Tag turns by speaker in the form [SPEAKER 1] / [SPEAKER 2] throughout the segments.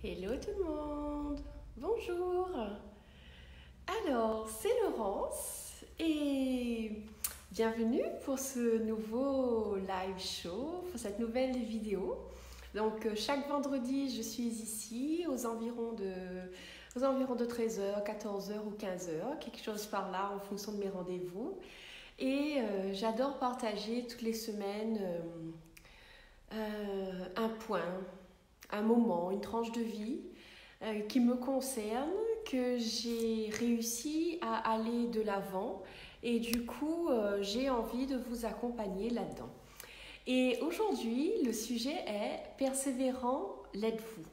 [SPEAKER 1] Hello tout le monde, bonjour. Alors, c'est Laurence et bienvenue pour ce nouveau live show, pour cette nouvelle vidéo. Donc, chaque vendredi, je suis ici aux environs de 13h, 14h ou 15h, quelque chose par là en fonction de mes rendez-vous. Et j'adore partager toutes les semaines un point, un moment, une tranche de vie qui me concerne, que j'ai réussi à aller de l'avant et du coup j'ai envie de vous accompagner là-dedans. Et aujourd'hui, le sujet est persévérant, l'êtes-vous.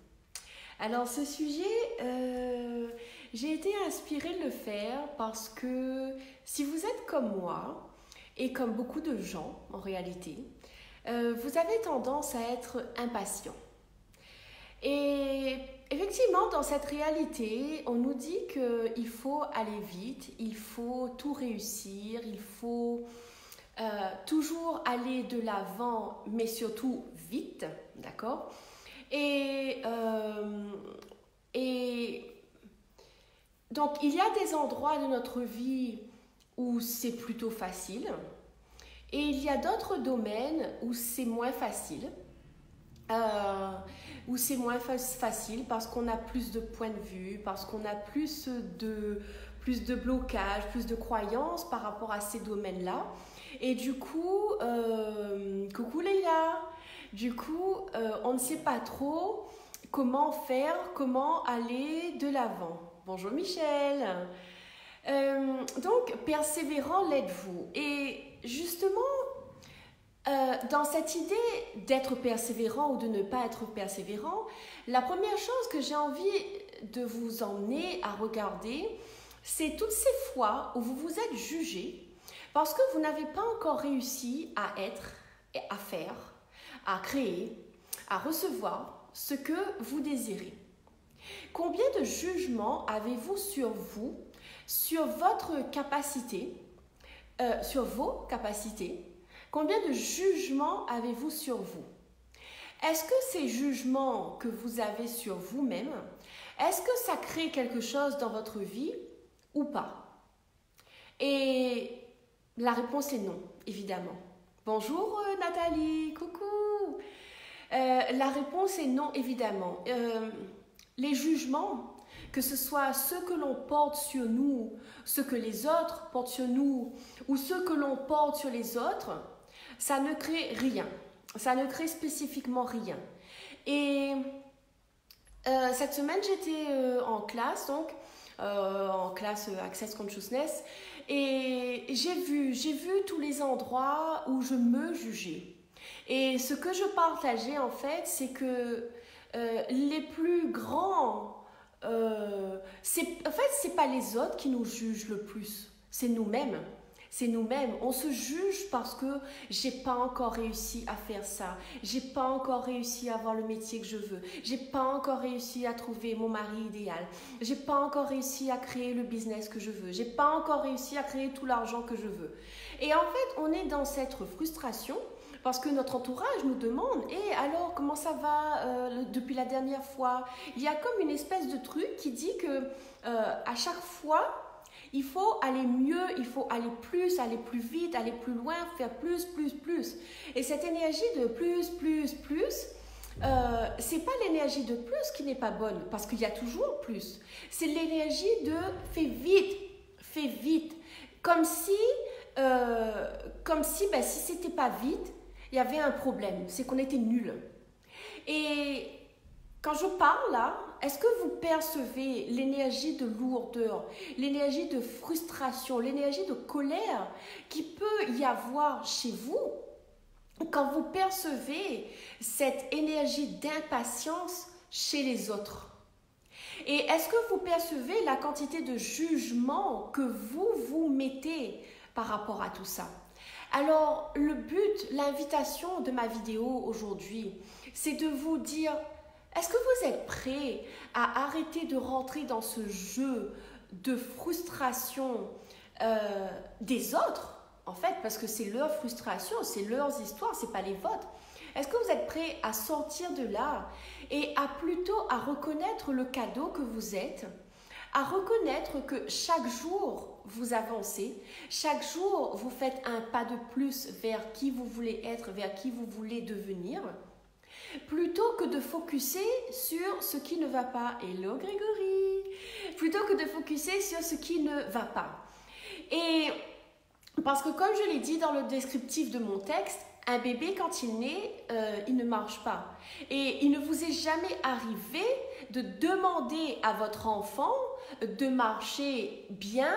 [SPEAKER 1] Alors ce sujet, j'ai été inspirée de le faire parce que si vous êtes comme moi et comme beaucoup de gens en réalité, vous avez tendance à être impatient. Et effectivement, dans cette réalité, on nous dit qu'il faut aller vite, il faut tout réussir, il faut toujours aller de l'avant, mais surtout vite, d'accord ? Et donc, il y a des endroits de notre vie où c'est plutôt facile, et il y a d'autres domaines où c'est moins facile. Où c'est moins facile parce qu'on a plus de points de vue, parce qu'on a plus de blocages, plus de croyances par rapport à ces domaines-là. Et du coup, coucou Leïla, du coup, on ne sait pas trop comment faire, comment aller de l'avant. Bonjour Michel. Donc, persévérant l'êtes-vous. Et justement, dans cette idée d'être persévérant ou de ne pas être persévérant, la première chose que j'ai envie de vous emmener à regarder, c'est toutes ces fois où vous vous êtes jugé parce que vous n'avez pas encore réussi à être, à faire, à créer, à recevoir ce que vous désirez. Combien de jugements avez-vous sur vous, sur votre capacité, sur vos capacités? Combien de jugements avez-vous sur vous? Est-ce que ces jugements que vous avez sur vous-même, est-ce que ça crée quelque chose dans votre vie ou pas? Et la réponse est non, évidemment. Bonjour Nathalie, coucou. La réponse est non, évidemment. Les jugements, que ce soit ceux que l'on porte sur nous, ceux que les autres portent sur nous, ou ceux que l'on porte sur les autres, ça ne crée rien. Ça ne crée spécifiquement rien. Et cette semaine, j'étais en classe, donc en classe Access Consciousness, et j'ai vu tous les endroits où je me jugeais. Et ce que je partageais en fait, c'est que les plus grands, c'est pas les autres qui nous jugent le plus, c'est nous-mêmes. C'est nous-mêmes, on se juge parce que j'ai pas encore réussi à faire ça, j'ai pas encore réussi à avoir le métier que je veux, j'ai pas encore réussi à trouver mon mari idéal, j'ai pas encore réussi à créer le business que je veux, j'ai pas encore réussi à créer tout l'argent que je veux. Et en fait, on est dans cette frustration parce que notre entourage nous demande « Et alors, comment ça va depuis la dernière fois ?» Il y a comme une espèce de truc qui dit que à chaque fois, il faut aller mieux, il faut aller plus vite, aller plus loin, faire plus. Et cette énergie de plus, c'est pas l'énergie de plus qui n'est pas bonne, parce qu'il y a toujours plus. C'est l'énergie de fais vite. Comme si si c'était pas vite, il y avait un problème, c'est qu'on était nuls. Et quand je parle là, est-ce que vous percevez l'énergie de lourdeur, l'énergie de frustration, l'énergie de colère qui peut y avoir chez vous quand vous percevez cette énergie d'impatience chez les autres? Et est-ce que vous percevez la quantité de jugement que vous mettez par rapport à tout ça? Alors, le but, l'invitation de ma vidéo aujourd'hui, c'est de vous dire: est-ce que vous êtes prêts à arrêter de rentrer dans ce jeu de frustration des autres, en fait, parce que c'est leur frustration, c'est leurs histoires, c'est pas les vôtres. Est-ce que vous êtes prêt à sortir de là et à plutôt à reconnaître le cadeau que vous êtes, à reconnaître que chaque jour vous avancez, chaque jour vous faites un pas de plus vers qui vous voulez être, vers qui vous voulez devenir, plutôt que de focuser sur ce qui ne va pas. Hello Grégory! Plutôt que de focuser sur ce qui ne va pas. Et parce que comme je l'ai dit dans le descriptif de mon texte, un bébé quand il naît, il ne marche pas. Et il ne vous est jamais arrivé de demander à votre enfant de marcher bien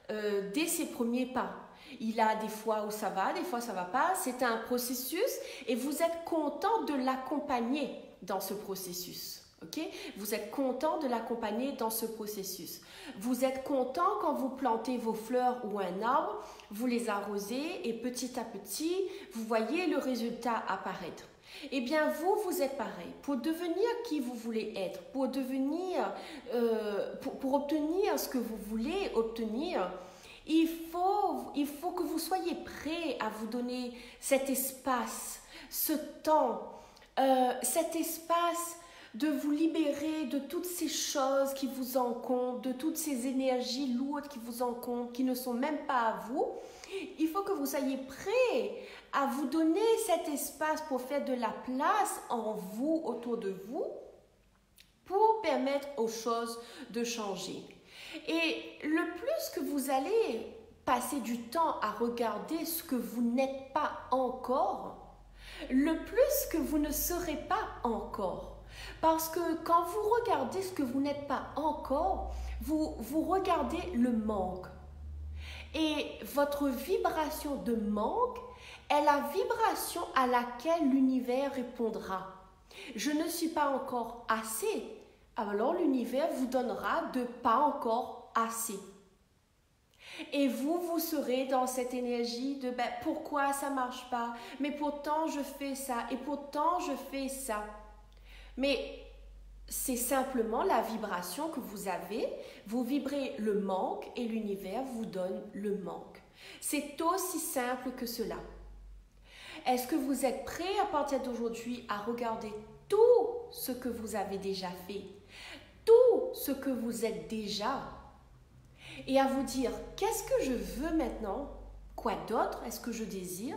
[SPEAKER 1] dès ses premiers pas. Il a des fois où ça va, des fois ça ne va pas. C'est un processus et vous êtes content de l'accompagner dans ce processus. Okay? Vous êtes content de l'accompagner dans ce processus. Vous êtes content quand vous plantez vos fleurs ou un arbre, vous les arrosez et petit à petit, vous voyez le résultat apparaître. Eh bien, vous êtes pareil. Pour devenir qui vous voulez être, pour devenir, pour obtenir ce que vous voulez obtenir, il faut que vous soyez prêt à vous donner cet espace, ce temps, cet espace de vous libérer de toutes ces choses qui vous encombrent, de toutes ces énergies lourdes qui vous encombrent, qui ne sont même pas à vous. Il faut que vous soyez prêt à vous donner cet espace pour faire de la place en vous, autour de vous, pour permettre aux choses de changer. Et le plus que vous allez passer du temps à regarder ce que vous n'êtes pas encore, le plus que vous ne serez pas encore. Parce que quand vous regardez ce que vous n'êtes pas encore, vous regardez le manque. Et votre vibration de manque est la vibration à laquelle l'univers répondra. Je ne suis pas encore assez. Alors l'univers vous donnera de pas encore assez. Et vous serez dans cette énergie de pourquoi ça ne marche pas, mais pourtant je fais ça et pourtant je fais ça. Mais c'est simplement la vibration que vous avez. Vous vibrez le manque et l'univers vous donne le manque. C'est aussi simple que cela. Est-ce que vous êtes prêt à partir d'aujourd'hui à regarder tout ce que vous avez déjà fait, tout ce que vous êtes déjà, et à vous dire qu'est-ce que je veux maintenant, quoi d'autre est-ce que je désire,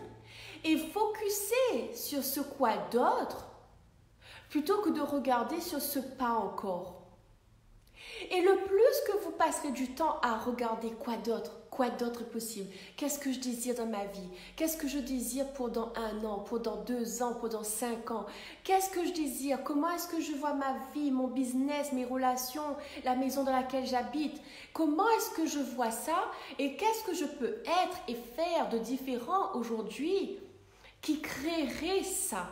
[SPEAKER 1] et focuser sur ce quoi d'autre plutôt que de regarder sur ce pas encore. Et le plus que vous passerez du temps à regarder quoi d'autre est possible, qu'est-ce que je désire dans ma vie, qu'est-ce que je désire pour dans 1 an, pour dans 2 ans, pour dans 5 ans, qu'est-ce que je désire, comment est-ce que je vois ma vie, mon business, mes relations, la maison dans laquelle j'habite, comment est-ce que je vois ça et qu'est-ce que je peux être et faire de différent aujourd'hui qui créerait ça.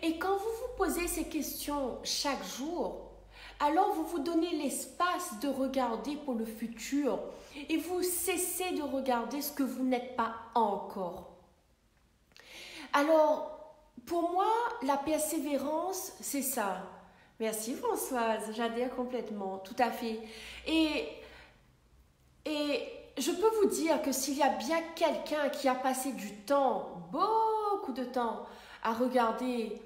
[SPEAKER 1] Et quand vous vous posez ces questions chaque jour, alors vous vous donnez l'espace de regarder pour le futur et vous cessez de regarder ce que vous n'êtes pas encore. Alors, pour moi, la persévérance, c'est ça. Merci Françoise, j'adhère complètement, tout à fait. Et je peux vous dire que s'il y a bien quelqu'un qui a passé du temps, beaucoup de temps, à regarder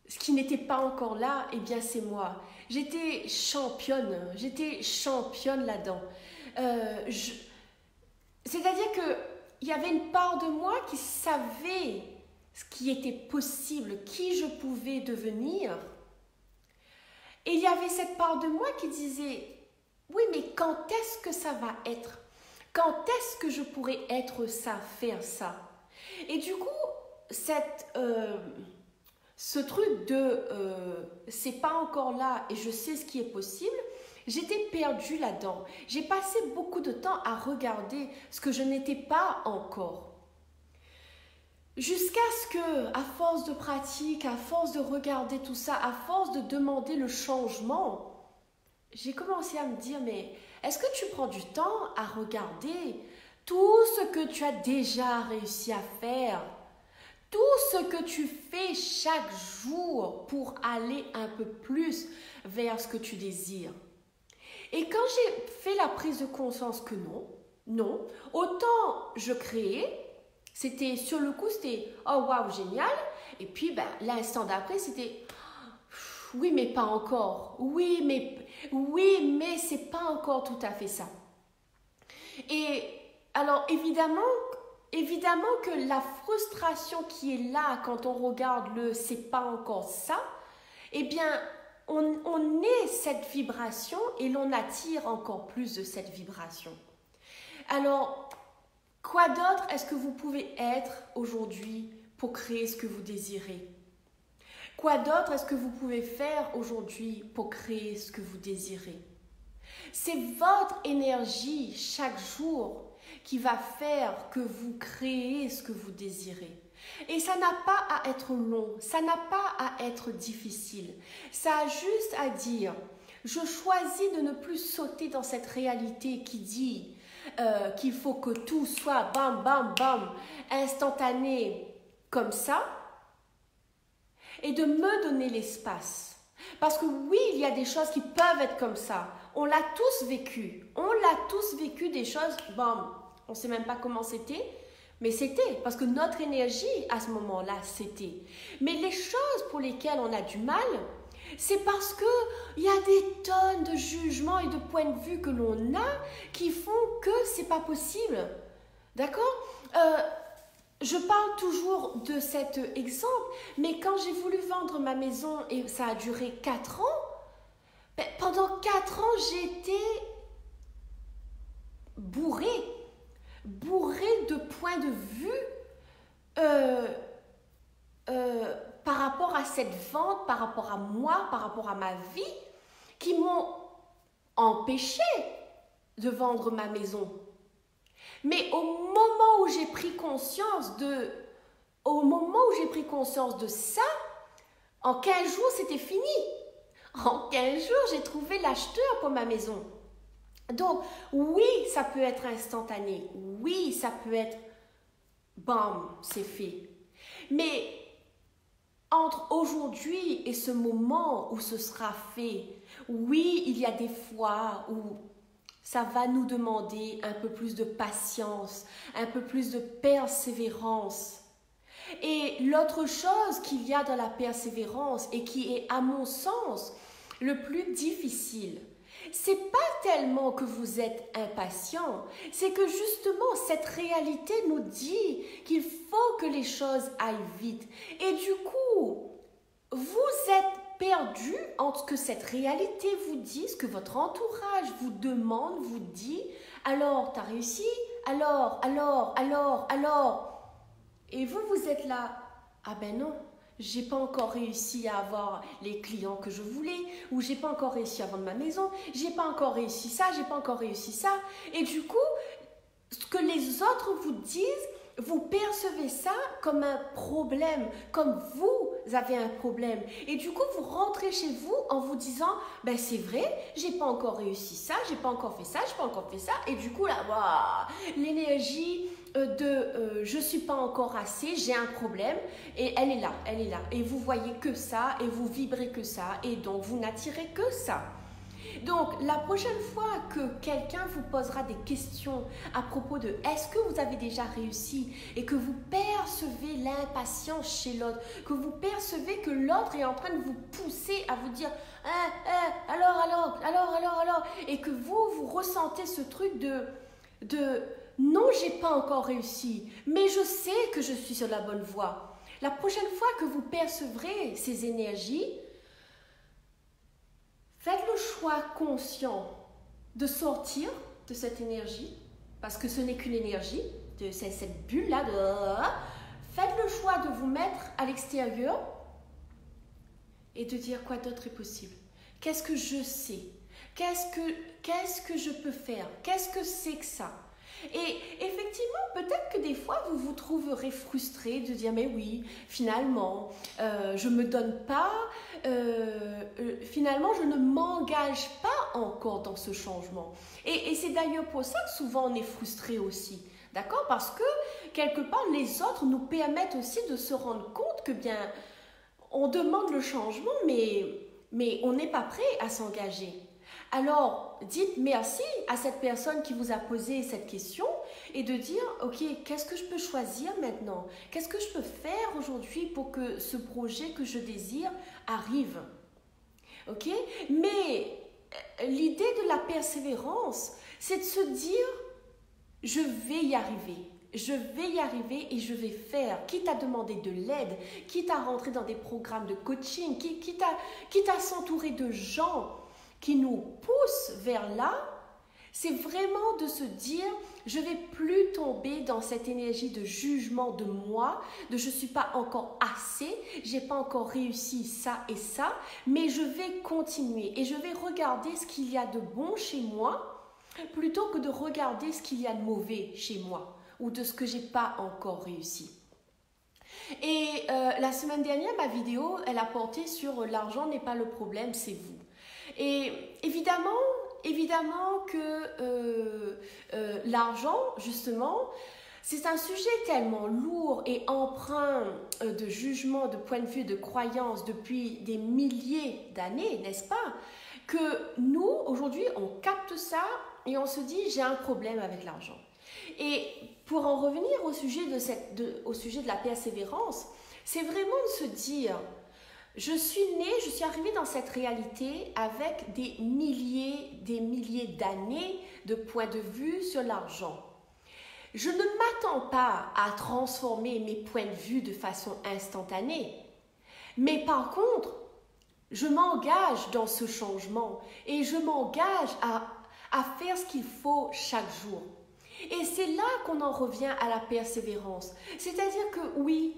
[SPEAKER 1] ce qui n'était pas encore là, eh bien c'est moi. J'étais championne là-dedans. C'est-à-dire qu'il y avait une part de moi qui savait ce qui était possible, qui je pouvais devenir. Et il y avait cette part de moi qui disait, oui, mais quand est-ce que ça va être? Quand est-ce que je pourrais être ça, faire ça? Et du coup, ce truc de c'est pas encore là et je sais ce qui est possible, j'étais perdue là-dedans. J'ai passé beaucoup de temps à regarder ce que je n'étais pas encore. Jusqu'à ce que, à force de pratique, à force de regarder tout ça, à force de demander le changement, j'ai commencé à me dire, mais est-ce que tu prends du temps à regarder tout ce que tu as déjà réussi à faire? Tout ce que tu fais chaque jour pour aller un peu plus vers ce que tu désires. Et quand j'ai fait la prise de conscience que non, autant je créais, C'était, sur le coup, c'était, oh waouh, génial. Et puis, ben, l'instant d'après, c'était, oui, mais pas encore. Oui, mais c'est pas encore tout à fait ça. Et alors, évidemment que la frustration qui est là quand on regarde le c'est pas encore ça, eh bien, on est cette vibration et l'on attire encore plus de cette vibration. Alors, quoi d'autre est-ce que vous pouvez être aujourd'hui pour créer ce que vous désirez? Quoi d'autre est-ce que vous pouvez faire aujourd'hui pour créer ce que vous désirez? C'est votre énergie chaque jour qui va faire que vous créez ce que vous désirez. Et ça n'a pas à être long, ça n'a pas à être difficile. Ça a juste à dire, je choisis de ne plus sauter dans cette réalité qui dit qu'il faut que tout soit bam, bam, bam, instantané comme ça, et de me donner l'espace. Parce que oui, il y a des choses qui peuvent être comme ça. On l'a tous vécu. On l'a tous vécu des choses, bon, on ne sait même pas comment c'était, mais c'était. Parce que notre énergie, à ce moment-là, c'était. Mais les choses pour lesquelles on a du mal, c'est parce qu'il y a des tonnes de jugements et de points de vue que l'on a qui font que c'est pas possible. D'accord? Je parle toujours de cet exemple, mais quand j'ai voulu vendre ma maison et ça a duré 4 ans, ben, pendant 4 ans, j'étais bourrée de points de vue par rapport à cette vente, par rapport à moi, par rapport à ma vie, qui m'ont empêché de vendre ma maison. Mais au moment où j'ai pris conscience de ça, en 15 jours, c'était fini. En 15 jours, j'ai trouvé l'acheteur pour ma maison. Donc, oui, ça peut être instantané. Oui, ça peut être, bam, c'est fait. Mais entre aujourd'hui et ce moment où ce sera fait, oui, il y a des fois où ça va nous demander un peu plus de patience, un peu plus de persévérance. Et l'autre chose qu'il y a dans la persévérance et qui est, à mon sens, le plus difficile, c'est pas tellement que vous êtes impatient, c'est que justement cette réalité nous dit qu'il faut que les choses aillent vite. Et du coup, vous êtes perdu entre ce que cette réalité vous dit, ce que votre entourage vous demande, vous dit, alors, t'as réussi? Alors. Et vous êtes là, ah ben non, j'ai pas encore réussi à avoir les clients que je voulais, ou j'ai pas encore réussi à vendre ma maison, j'ai pas encore réussi ça, j'ai pas encore réussi ça. Et du coup, ce que les autres vous disent, vous percevez ça comme un problème, comme vous avez un problème. Et du coup, vous rentrez chez vous en vous disant, ben c'est vrai, j'ai pas encore réussi ça, j'ai pas encore fait ça, j'ai pas encore fait ça. Et du coup, là, wow, l'énergie je suis pas encore assez, j'ai un problème. Et elle est là. Et vous voyez que ça, et vous vibrez que ça. Et donc, vous n'attirez que ça. Donc, la prochaine fois que quelqu'un vous posera des questions à propos de est-ce que vous avez déjà réussi et que vous percevez l'impatience chez l'autre, que vous percevez que l'autre est en train de vous pousser à vous dire alors, et que vous ressentez ce truc de non, j'ai pas encore réussi, mais je sais que je suis sur la bonne voie. La prochaine fois que vous percevrez ces énergies, faites le choix conscient de sortir de cette énergie, parce que ce n'est qu'une énergie, de cette bulle-là. Faites le choix de vous mettre à l'extérieur et de dire quoi d'autre est possible. Qu'est-ce que je sais? Qu'est-ce que je peux faire? Qu'est-ce que c'est que ça? Et effectivement, peut-être que des fois, vous vous trouverez frustré de dire « mais oui, finalement, je ne me donne pas, finalement, je ne m'engage pas encore dans ce changement. » Et c'est d'ailleurs pour ça que souvent on est frustré aussi, d'accord? Parce que, quelque part, les autres nous permettent aussi de se rendre compte que, bien, on demande le changement, mais on n'est pas prêt à s'engager. Alors, dites merci à cette personne qui vous a posé cette question et de dire, ok, qu'est-ce que je peux choisir maintenant? Qu'est-ce que je peux faire aujourd'hui pour que ce projet que je désire arrive? Ok? Mais l'idée de la persévérance, c'est de se dire, je vais y arriver. Je vais y arriver et je vais faire, quitte à demander de l'aide, quitte à rentrer dans des programmes de coaching, quitte à s'entourer de gens qui nous poussent vers là. C'est vraiment de se dire, je ne vais plus tomber dans cette énergie de jugement de moi, de je ne suis pas encore assez, je n'ai pas encore réussi ça et ça, mais je vais continuer et je vais regarder ce qu'il y a de bon chez moi, plutôt que de regarder ce qu'il y a de mauvais chez moi ou de ce que je n'ai pas encore réussi. Et la semaine dernière, ma vidéo, elle a porté sur l'argent n'est pas le problème, c'est vous. Et évidemment que l'argent, justement, c'est un sujet tellement lourd et empreint de jugement, de point de vue, de croyance depuis des milliers d'années, n'est-ce pas? Que nous, aujourd'hui, on capte ça et on se dit, j'ai un problème avec l'argent. Et pour en revenir au sujet de la persévérance, c'est vraiment de se dire, je suis arrivée dans cette réalité avec des milliers d'années de points de vue sur l'argent. Je ne m'attends pas à transformer mes points de vue de façon instantanée. Mais par contre, je m'engage dans ce changement et je m'engage à faire ce qu'il faut chaque jour. Et c'est là qu'on en revient à la persévérance. C'est-à-dire que oui,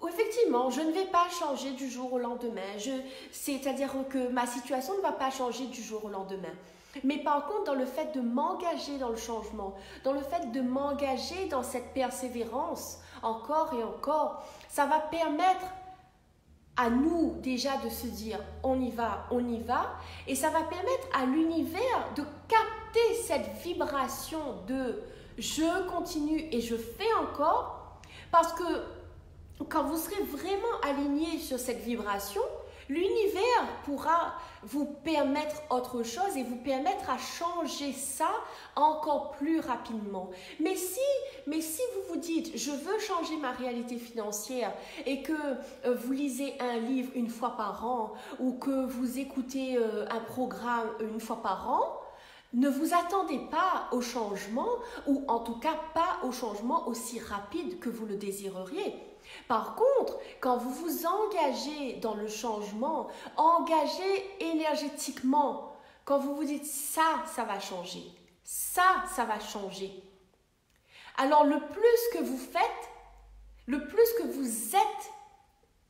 [SPEAKER 1] effectivement, je ne vais pas changer du jour au lendemain. C'est-à-dire que ma situation ne va pas changer du jour au lendemain. Mais par contre, dans le fait de m'engager dans le changement, dans le fait de m'engager dans cette persévérance, encore et encore, ça va permettre à nous déjà de se dire on y va, et ça va permettre à l'univers de capter cette vibration de je continue et je fais encore, parce que quand vous serez vraiment aligné sur cette vibration, l'univers pourra vous permettre autre chose et vous permettre à changer ça encore plus rapidement. Mais si vous vous dites, je veux changer ma réalité financière et que vous lisez un livre une fois par an ou que vous écoutez un programme une fois par an, ne vous attendez pas au changement, ou en tout cas pas au changement aussi rapide que vous le désireriez. Par contre, quand vous vous engagez dans le changement, engagez énergétiquement, quand vous vous dites ça va changer, ça va changer. Alors le plus que vous faites, le plus que vous êtes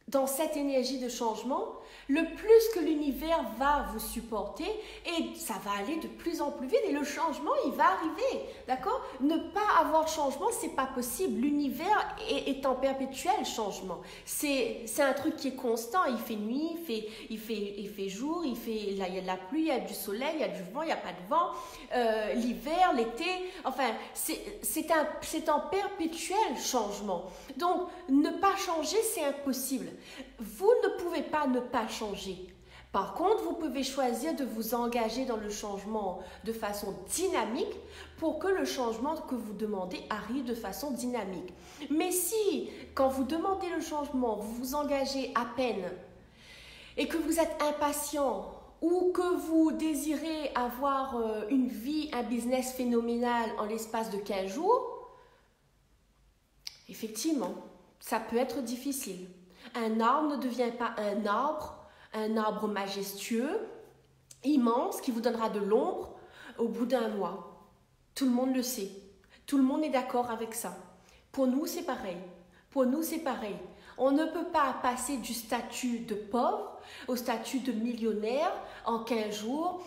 [SPEAKER 1] dans cette énergie de changement, le plus que l'univers va vous supporter et ça va aller de plus en plus vite et le changement, il va arriver, d'accord? Ne pas avoir changement, c'est pas possible. L'univers est en perpétuel changement. C'est un truc qui est constant. Il fait nuit, il fait jour, il y a de la pluie, il y a du soleil, il y a du vent, il n'y a pas de vent. L'hiver, l'été, enfin, c'est en perpétuel changement. Donc, ne pas changer, c'est impossible. Vous ne pouvez pas ne pas changer. Par contre, vous pouvez choisir de vous engager dans le changement de façon dynamique pour que le changement que vous demandez arrive de façon dynamique. Mais si, quand vous demandez le changement, vous vous engagez à peine et que vous êtes impatient ou que vous désirez avoir une vie, un business phénoménal en l'espace de 15 jours, effectivement, ça peut être difficile. Un arbre ne devient pas un arbre majestueux, immense, qui vous donnera de l'ombre au bout d'un mois. Tout le monde le sait. Tout le monde est d'accord avec ça. Pour nous, c'est pareil. On ne peut pas passer du statut de pauvre au statut de millionnaire en 15 jours.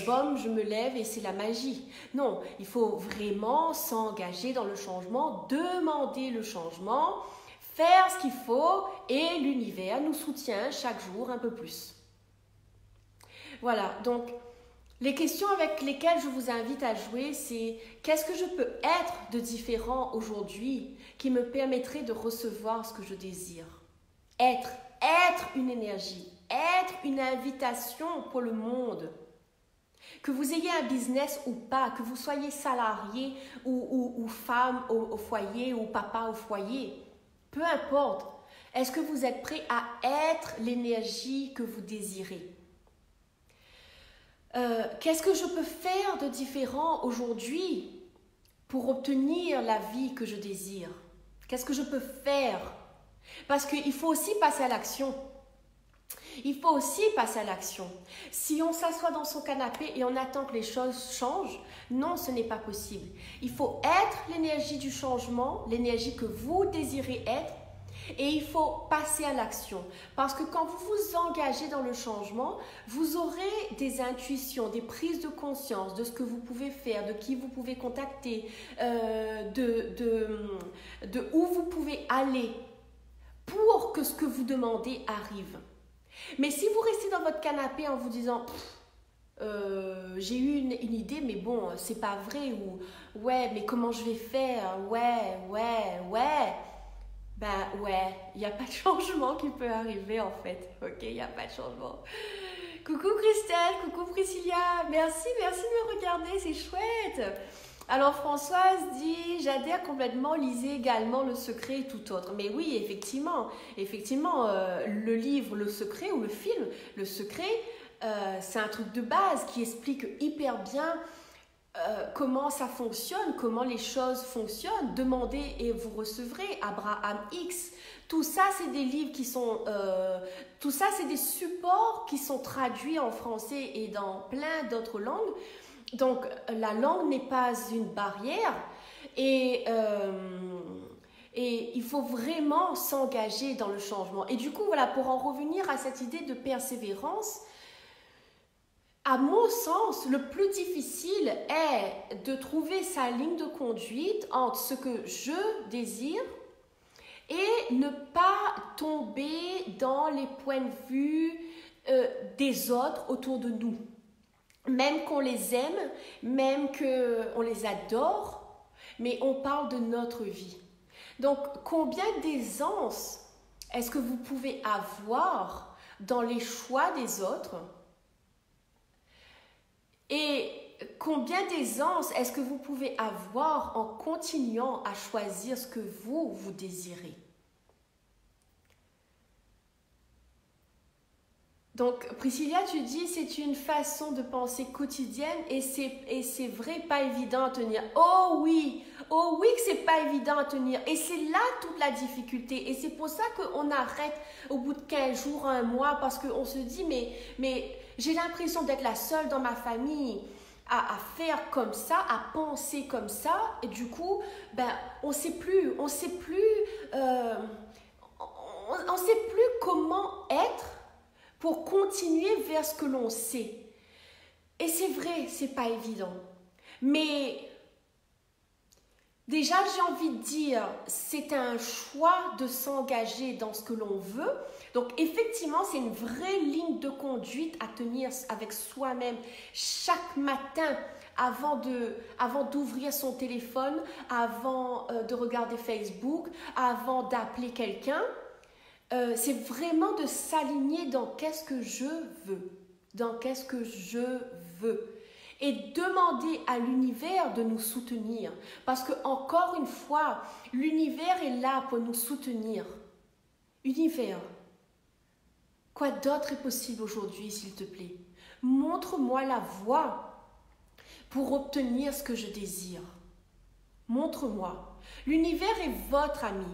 [SPEAKER 1] Bom, je me lève et c'est la magie. Non, il faut vraiment s'engager dans le changement, demander le changement, faire ce qu'il faut et l'univers nous soutient chaque jour un peu plus. Voilà, donc les questions avec lesquelles je vous invite à jouer, c'est qu'est-ce que je peux être de différent aujourd'hui qui me permettrait de recevoir ce que je désire? Être une énergie, être une invitation pour le monde. Que vous ayez un business ou pas, que vous soyez salarié ou femme au foyer ou papa au foyer, peu importe. Est-ce que vous êtes prêt à être l'énergie que vous désirez? Qu'est-ce que je peux faire de différent aujourd'hui pour obtenir la vie que je désire? Qu'est-ce que je peux faire? Parce qu'il faut aussi passer à l'action. Il faut aussi passer à l'action. Si on s'assoit dans son canapé et on attend que les choses changent, non, ce n'est pas possible. Il faut être l'énergie du changement, l'énergie que vous désirez être, et il faut passer à l'action. Parce que quand vous vous engagez dans le changement, vous aurez des intuitions, des prises de conscience de ce que vous pouvez faire, de qui vous pouvez contacter, de où vous pouvez aller pour que ce que vous demandez arrive. Mais si vous restez dans votre canapé en vous disant j'ai eu une idée, mais bon, c'est pas vrai, ou ouais, mais comment je vais faire, ouais, ben ouais, il n'y a pas de changement qui peut arriver en fait, ok, il n'y a pas de changement. Coucou Christelle, coucou Priscilla, merci de me regarder, c'est chouette. Alors Françoise dit, j'adhère complètement, lisez également Le Secret et tout autre. Mais oui, effectivement, le livre Le Secret ou le film Le Secret, c'est un truc de base qui explique hyper bien comment ça fonctionne, comment les choses fonctionnent. Demandez et vous recevrez, Abraham X. Tout ça, c'est des livres qui sont... tout ça, c'est des supports qui sont traduits en français et dans plein d'autres langues. Donc, la langue n'est pas une barrière et il faut vraiment s'engager dans le changement. Et du coup, voilà, pour en revenir à cette idée de persévérance, à mon sens, le plus difficile est de trouver sa ligne de conduite entre ce que je désire et ne pas tomber dans les points de vue des autres autour de nous. Même qu'on les aime, même qu'on les adore, mais on parle de notre vie. Donc, combien d'aisance est-ce que vous pouvez avoir dans les choix des autres? Et combien d'aisance est-ce que vous pouvez avoir en continuant à choisir ce que vous désirez? Donc, Priscilla, tu dis, c'est une façon de penser quotidienne et c'est vrai, pas évident à tenir. Oh oui que c'est pas évident à tenir. Et c'est là toute la difficulté. Et c'est pour ça qu'on arrête au bout de 15 jours, un mois, parce qu'on se dit, mais j'ai l'impression d'être la seule dans ma famille à faire comme ça, à penser comme ça. Et du coup, ben, on sait plus comment être pour continuer vers ce que l'on sait. Et c'est vrai, c'est pas évident. Mais déjà, j'ai envie de dire, c'est un choix de s'engager dans ce que l'on veut. Donc, effectivement, c'est une vraie ligne de conduite à tenir avec soi-même chaque matin avant d'ouvrir son téléphone, avant de regarder Facebook, avant d'appeler quelqu'un. C'est vraiment de s'aligner dans qu'est-ce que je veux, et demander à l'univers de nous soutenir, parce que encore une fois, l'univers est là pour nous soutenir. Univers, quoi d'autre est possible aujourd'hui, s'il te plaît? Montre-moi la voie pour obtenir ce que je désire. Montre-moi. L'univers est votre ami.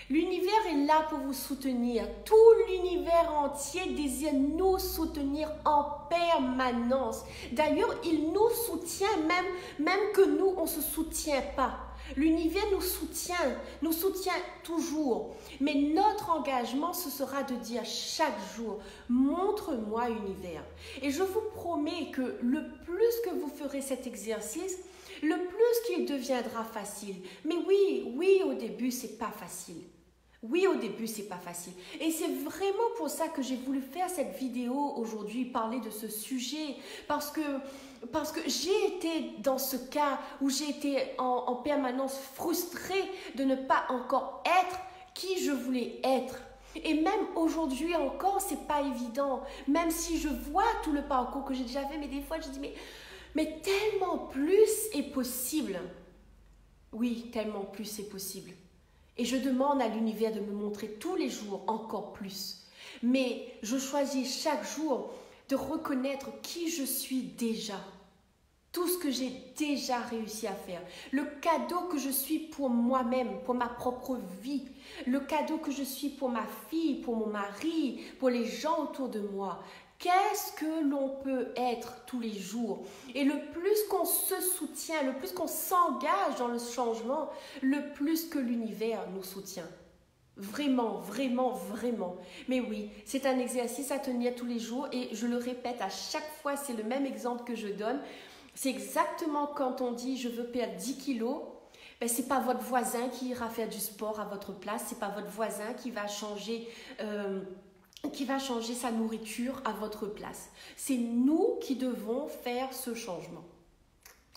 [SPEAKER 1] L'univers est là pour vous soutenir. Tout l'univers entier désire nous soutenir en permanence. D'ailleurs, il nous soutient même que nous, on ne se soutient pas. L'univers nous soutient toujours. Mais notre engagement, ce sera de dire chaque jour, montre-moi univers. Et je vous promets que le plus que vous ferez cet exercice, le plus qu'il deviendra facile. Mais oui, au début, c'est pas facile. Oui, au début, c'est pas facile. Et c'est vraiment pour ça que j'ai voulu faire cette vidéo aujourd'hui, parler de ce sujet. Parce que j'ai été dans ce cas où j'ai été en permanence frustrée de ne pas encore être qui je voulais être. Et même aujourd'hui encore, c'est pas évident. Même si je vois tout le parcours que j'ai déjà fait, mais des fois je dis, mais tellement plus est possible. Oui, tellement plus est possible. Et je demande à l'univers de me montrer tous les jours encore plus. Mais je choisis chaque jour de reconnaître qui je suis déjà. Tout ce que j'ai déjà réussi à faire. Le cadeau que je suis pour moi-même, pour ma propre vie. Le cadeau que je suis pour ma fille, pour mon mari, pour les gens autour de moi. Qu'est-ce que l'on peut être tous les jours? Et le plus qu'on se soutient, le plus qu'on s'engage dans le changement, le plus que l'univers nous soutient. Vraiment, vraiment, vraiment. Mais oui, c'est un exercice à tenir tous les jours et je le répète à chaque fois, c'est le même exemple que je donne. C'est exactement quand on dit « je veux perdre 10 kilos », ben, ce n'est pas votre voisin qui ira faire du sport à votre place, ce n'est pas votre voisin qui va changer sa nourriture à votre place. C'est nous qui devons faire ce changement.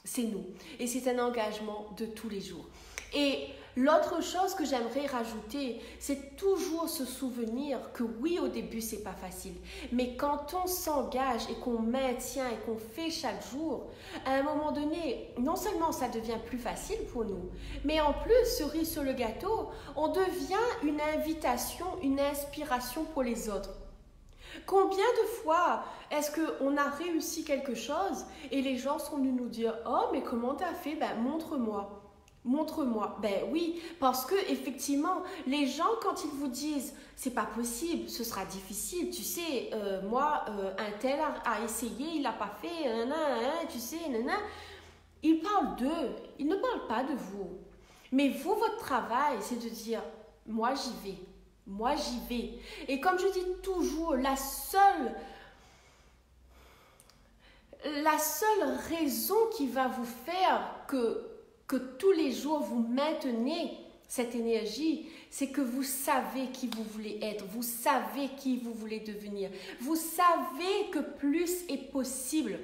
[SPEAKER 1] C'est nous. Et c'est un engagement de tous les jours. Et l'autre chose que j'aimerais rajouter, c'est toujours se souvenir que oui, au début, c'est pas facile. Mais quand on s'engage et qu'on maintient et qu'on fait chaque jour, à un moment donné, non seulement ça devient plus facile pour nous, mais en plus, cerise sur le gâteau, on devient une invitation, une inspiration pour les autres. Combien de fois est-ce qu'on a réussi quelque chose et les gens sont venus nous dire « Oh, mais comment t'as fait? Ben, montre-moi. » Montre-moi. Ben oui, parce que effectivement, les gens, quand ils vous disent « C'est pas possible, ce sera difficile, tu sais, un tel a essayé, il l'a pas fait, tu sais, ils parlent d'eux, ils ne parlent pas de vous. Mais vous, votre travail, c'est de dire « Moi, j'y vais. » Moi, j'y vais. Et comme je dis toujours, la seule raison qui va vous faire que tous les jours vous maintenez cette énergie, c'est que vous savez qui vous voulez être, vous savez qui vous voulez devenir, vous savez que plus est possible.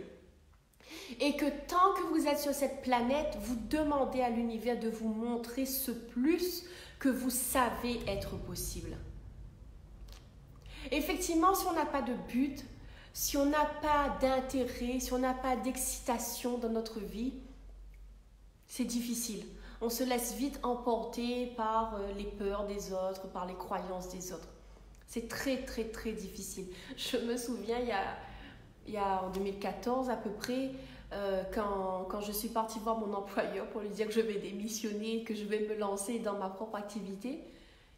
[SPEAKER 1] Et que tant que vous êtes sur cette planète, vous demandez à l'univers de vous montrer ce plus que vous savez être possible. Effectivement, si on n'a pas de but, si on n'a pas d'intérêt, si on n'a pas d'excitation dans notre vie, c'est difficile. On se laisse vite emporter par les peurs des autres, par les croyances des autres. C'est très, très, très difficile. Je me souviens, il y a en 2014 à peu près, quand je suis partie voir mon employeur pour lui dire que je vais démissionner, que je vais me lancer dans ma propre activité,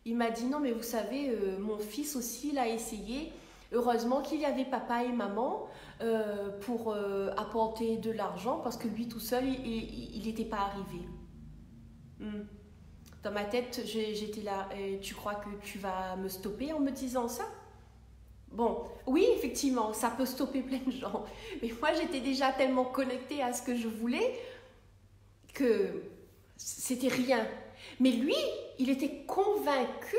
[SPEAKER 1] il m'a dit « Non, mais vous savez, mon fils aussi l'a essayé. Heureusement qu'il y avait papa et maman pour apporter de l'argent parce que lui tout seul, il n'était pas arrivé. Dans ma tête, j'étais là « Tu crois que tu vas me stopper en me disant ça ?» Bon, oui, effectivement, ça peut stopper plein de gens. Mais moi, j'étais déjà tellement connectée à ce que je voulais que c'était rien. Mais lui, il était convaincu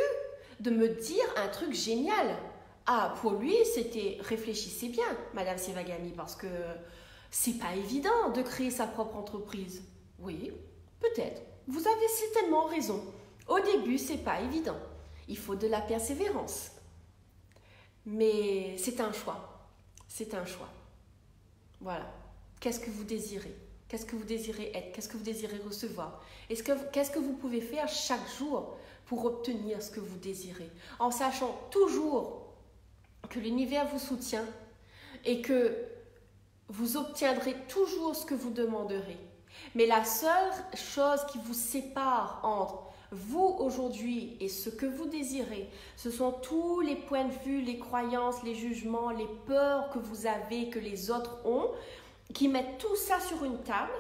[SPEAKER 1] de me dire un truc génial. Ah, pour lui, c'était « Réfléchissez bien, Madame Sivagami, parce que c'est pas évident de créer sa propre entreprise. » Oui, peut-être. Vous avez certainement raison. Au début, c'est pas évident. Il faut de la persévérance. Mais c'est un choix. C'est un choix. Voilà. Qu'est-ce que vous désirez? Qu'est-ce que vous désirez être? Qu'est-ce que vous désirez recevoir? Qu'est-ce que vous pouvez faire chaque jour pour obtenir ce que vous désirez? En sachant toujours que l'univers vous soutient et que vous obtiendrez toujours ce que vous demanderez. Mais la seule chose qui vous sépare entre vous aujourd'hui et ce que vous désirez, ce sont tous les points de vue, les croyances, les jugements, les peurs que vous avez, que les autres ont, qui mettent tout ça sur une table.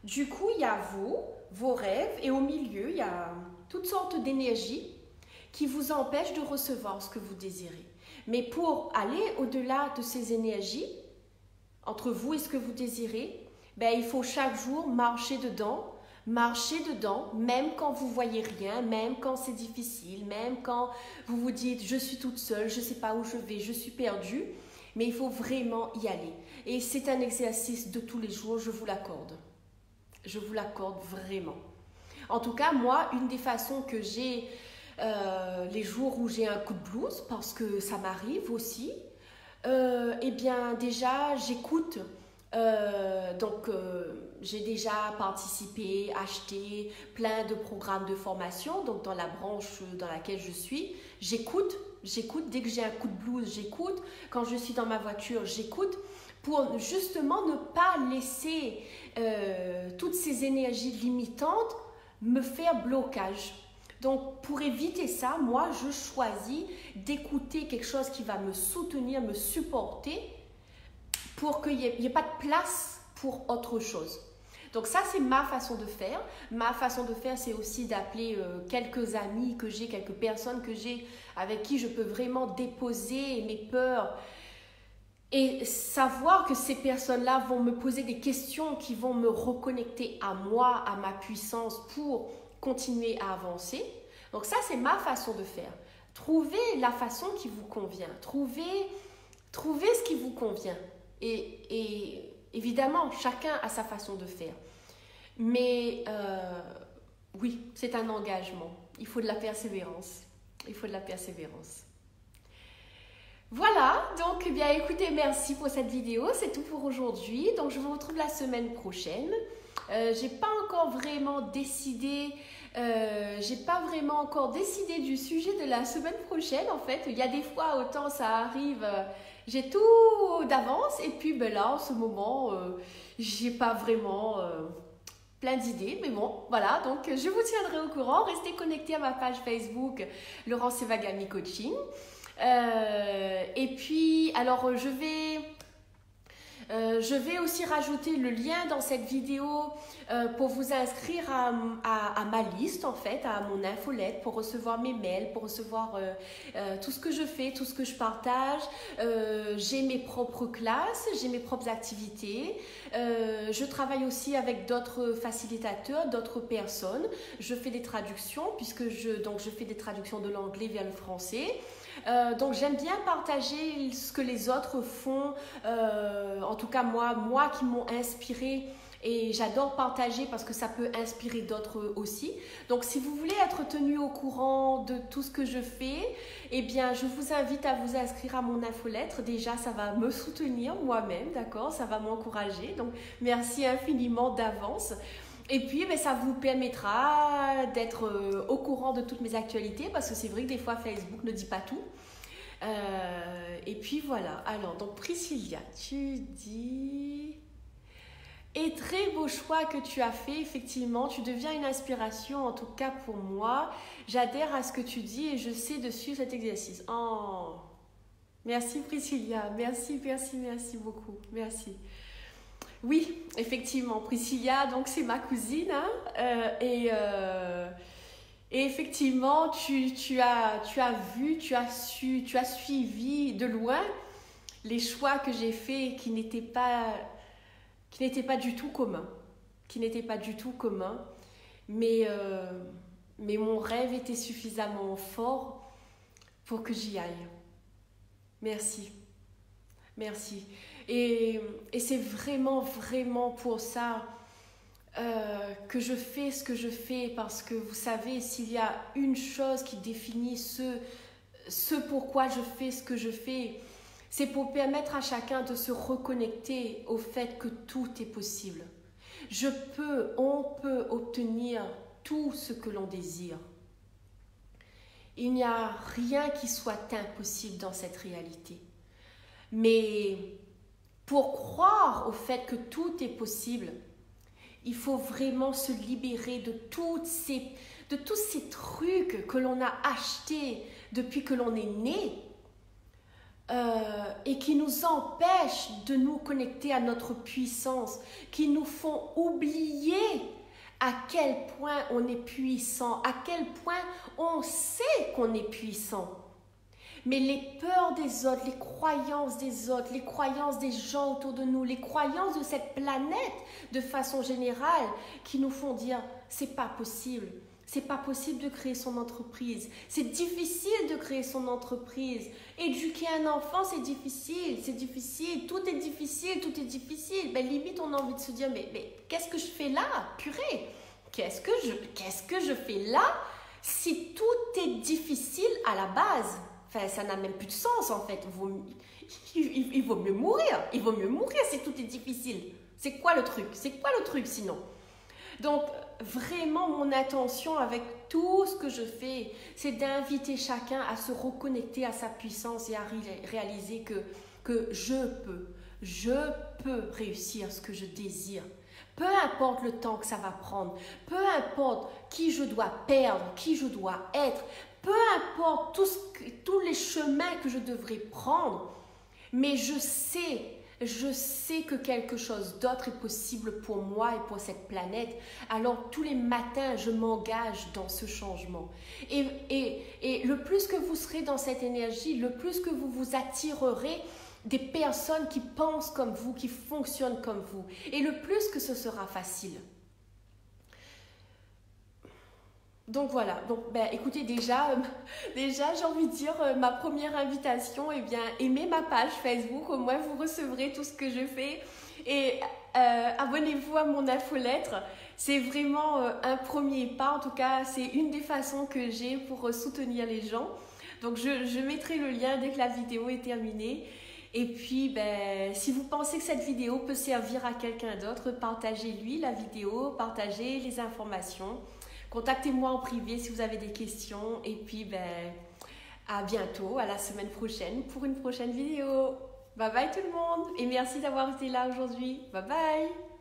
[SPEAKER 1] Du coup, il y a vous, vos rêves, et au milieu, il y a toutes sortes d'énergies qui vous empêchent de recevoir ce que vous désirez. Mais pour aller au-delà de ces énergies, entre vous et ce que vous désirez, ben, il faut chaque jour marcher dedans, même quand vous voyez rien, même quand c'est difficile, même quand vous vous dites « je suis toute seule, je ne sais pas où je vais, je suis perdue », mais il faut vraiment y aller. Et c'est un exercice de tous les jours, je vous l'accorde. Je vous l'accorde vraiment. En tout cas, moi, une des façons que j'ai les jours où j'ai un coup de blues, parce que ça m'arrive aussi, eh bien déjà j'écoute. J'ai déjà participé, acheté plein de programmes de formation, donc dans la branche dans laquelle je suis, j'écoute dès que j'ai un coup de blues, j'écoute, quand je suis dans ma voiture, j'écoute, pour justement ne pas laisser toutes ces énergies limitantes me faire blocage. Donc pour éviter ça, moi je choisis d'écouter quelque chose qui va me soutenir, me supporter, pour qu'il n'y ait pas de place pour autre chose. Donc ça, c'est ma façon de faire. Ma façon de faire, c'est aussi d'appeler quelques amis que j'ai, quelques personnes que j'ai, avec qui je peux vraiment déposer mes peurs et savoir que ces personnes-là vont me poser des questions qui vont me reconnecter à moi, à ma puissance pour continuer à avancer. Donc ça, c'est ma façon de faire. Trouvez la façon qui vous convient. Trouvez ce qui vous convient. Et évidemment, chacun a sa façon de faire. Mais oui, c'est un engagement. Il faut de la persévérance. Il faut de la persévérance. Voilà, donc eh bien écoutez, merci pour cette vidéo. C'est tout pour aujourd'hui. Donc je vous retrouve la semaine prochaine. J'ai pas encore vraiment décidé. Du sujet de la semaine prochaine. En fait, il y a des fois, autant ça arrive, j'ai tout d'avance, et puis ben là, en ce moment, j'ai pas vraiment plein d'idées, mais bon, voilà. Donc, je vous tiendrai au courant. Restez connectés à ma page Facebook, Laurence Evagami Coaching. Et puis, alors, je vais aussi rajouter le lien dans cette vidéo pour vous inscrire à ma liste, en fait, à mon infolette, pour recevoir mes mails, pour recevoir tout ce que je fais, tout ce que je partage. J'ai mes propres classes, j'ai mes propres activités. Je travaille aussi avec d'autres facilitateurs, d'autres personnes. Je fais des traductions, puisque je fais des traductions de l'anglais vers le français. Donc j'aime bien partager ce que les autres font, en tout cas moi qui m'ont inspiré, et j'adore partager parce que ça peut inspirer d'autres aussi. Donc si vous voulez être tenu au courant de tout ce que je fais, eh bien je vous invite à vous inscrire à mon infolettre. Déjà ça va me soutenir moi-même, d'accord, ça va m'encourager, donc merci infiniment d'avance. Et puis, ça vous permettra d'être au courant de toutes mes actualités, parce que c'est vrai que des fois, Facebook ne dit pas tout. Et puis, voilà. Alors, donc, Priscilla, tu dis... Et très beau choix que tu as fait, effectivement. Tu deviens une inspiration, en tout cas pour moi. J'adhère à ce que tu dis et je sais de suivre cet exercice. Oh, merci Priscilla. Merci beaucoup. Merci. Oui, effectivement, Priscilla, donc c'est ma cousine, hein, et effectivement, tu as suivi de loin les choix que j'ai faits qui n'étaient pas du tout communs, mais mon rêve était suffisamment fort pour que j'y aille. Merci. Et c'est vraiment pour ça que je fais ce que je fais, parce que vous savez, s'il y a une chose qui définit ce pourquoi je fais ce que je fais, c'est pour permettre à chacun de se reconnecter au fait que tout est possible. On peut obtenir tout ce que l'on désire. Il n'y a rien qui soit impossible dans cette réalité. Mais pour croire au fait que tout est possible, il faut vraiment se libérer de tous ces trucs que l'on a achetés depuis que l'on est né et qui nous empêchent de nous connecter à notre puissance, qui nous font oublier à quel point on est puissant, à quel point on sait qu'on est puissant. Mais les peurs des autres, les croyances des autres, les croyances des gens autour de nous, les croyances de cette planète de façon générale qui nous font dire « c'est pas possible ». C'est pas possible de créer son entreprise. C'est difficile de créer son entreprise. Éduquer un enfant, c'est difficile. Tout est difficile. Ben, limite, on a envie de se dire, mais qu'est-ce que je fais là? Purée, qu'est-ce que je fais là? Si tout est difficile à la base, enfin, ça n'a même plus de sens en fait. Il vaut mieux mourir. Il vaut mieux mourir si tout est difficile. C'est quoi le truc? C'est quoi le truc sinon? Donc, vraiment, mon intention avec tout ce que je fais, c'est d'inviter chacun à se reconnecter à sa puissance et à réaliser que je peux réussir ce que je désire. Peu importe le temps que ça va prendre, peu importe qui je dois perdre, qui je dois être, peu importe tous les chemins que je devrais prendre, mais je sais que quelque chose d'autre est possible pour moi et pour cette planète. Alors tous les matins, je m'engage dans ce changement. Et le plus que vous serez dans cette énergie, le plus que vous vous attirerez des personnes qui pensent comme vous, qui fonctionnent comme vous. Et le plus que ce sera facile. Donc voilà, écoutez, déjà j'ai envie de dire, ma première invitation, aimez ma page Facebook, au moins vous recevrez tout ce que je fais. Et abonnez-vous à mon infolettre, c'est vraiment un premier pas, en tout cas c'est une des façons que j'ai pour soutenir les gens. Donc je mettrai le lien dès que la vidéo est terminée. Et puis, si vous pensez que cette vidéo peut servir à quelqu'un d'autre, partagez-lui la vidéo, partagez les informations. Contactez-moi en privé si vous avez des questions. Et puis, à bientôt, à la semaine prochaine pour une prochaine vidéo. Bye bye tout le monde et merci d'avoir été là aujourd'hui. Bye bye.